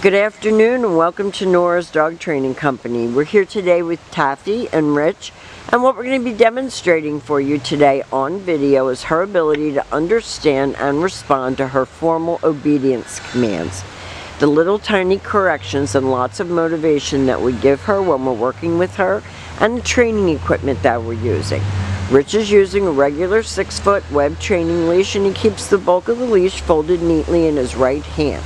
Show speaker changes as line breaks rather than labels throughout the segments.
Good afternoon and welcome to Nora's Dog Training Company. We're here today with Taffy and Rich, and what we're going to be demonstrating for you today on video is her ability to understand and respond to her formal obedience commands. The little tiny corrections and lots of motivation that we give her when we're working with her, and the training equipment that we're using. Rich is using a regular 6-foot web training leash, and he keeps the bulk of the leash folded neatly in his right hand.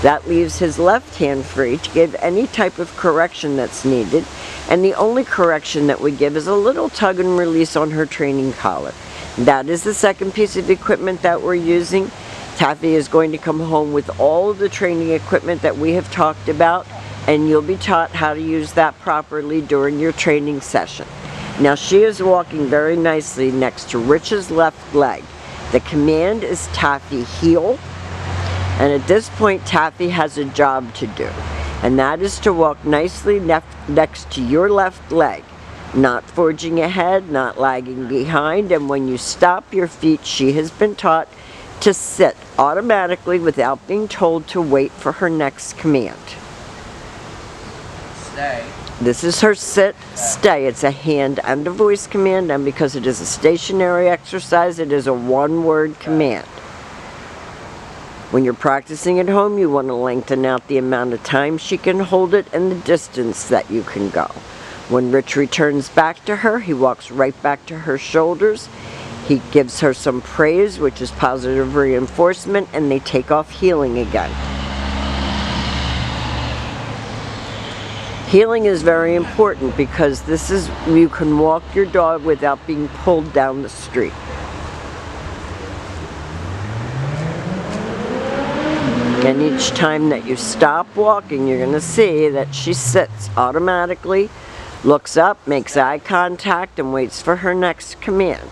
That leaves his left hand free to give any type of correction that's needed, and the only correction that we give is a little tug and release on her training collar. That is the second piece of equipment that we're using. Taffy is going to come home with all of the training equipment that we have talked about, and you'll be taught how to use that properly during your training session. Now she is walking very nicely next to Rich's left leg. The command is Taffy heel. And at this point, Taffy has a job to do, and that is to walk nicely next to your left leg, not forging ahead, not lagging behind, and when you stop your feet, she has been taught to sit automatically without being told to wait for her next command.
Stay.
This is her sit, stay. It's a hand and a voice command, and because it is a stationary exercise, it is a one-word command. When you're practicing at home, you want to lengthen out the amount of time she can hold it and the distance that you can go. When Rich returns back to her, he walks right back to her shoulders. He gives her some praise, which is positive reinforcement, and they take off heeling again. Heeling is very important because this is, you can walk your dog without being pulled down the street. And each time that you stop walking, you're going to see that she sits automatically, looks up, makes eye contact, and waits for her next command.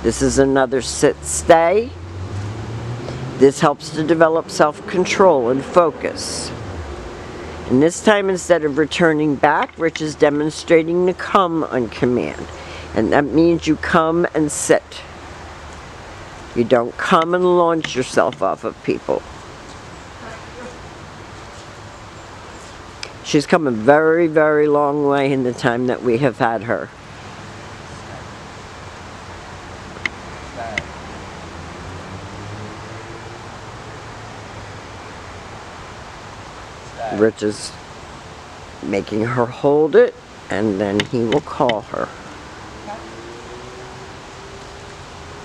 This is another sit-stay. This helps to develop self-control and focus. And this time, instead of returning back, Rich is demonstrating to come on command. And that means you come and sit. You don't come and launch yourself off of people. She's come a very, very long way in the time that we have had her. Rich is making her hold it, and then he will call her.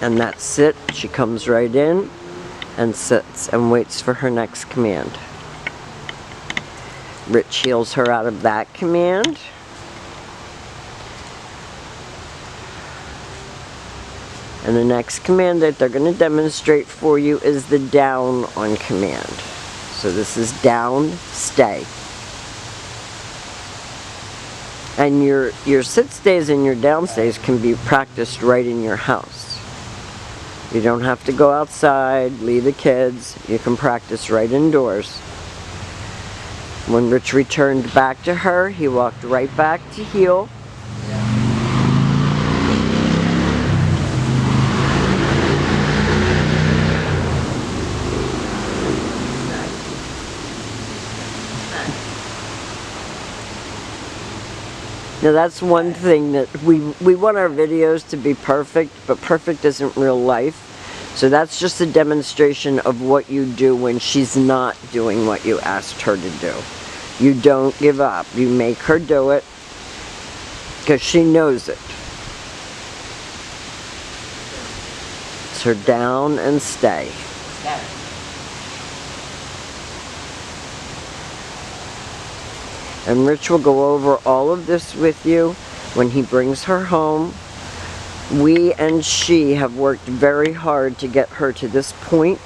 And that's it. She comes right in and sits and waits for her next command. Rich heels her out of that command. And the next command that they're going to demonstrate for you is the down on command. So this is down, stay. And your sit stays and your down stays can be practiced right in your house. You don't have to go outside, leave the kids. You can practice right indoors. When Rich returned back to her, he walked right back to heel. Now that's one thing that we want our videos to be perfect, but perfect isn't real life. So that's just a demonstration of what you do when she's not doing what you asked her to do. You don't give up. You make her do it because she knows it. It's her down and stay. And Rich will go over all of this with you when he brings her home. We and she have worked very hard to get her to this point.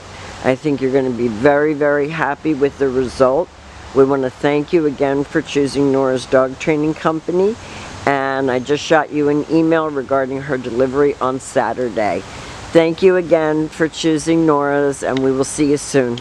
I think you're going to be very, very happy with the result. We want to thank you again for choosing Nora's Dog Training Company. And I just shot you an email regarding her delivery on Saturday. Thank you again for choosing Nora's, and we will see you soon.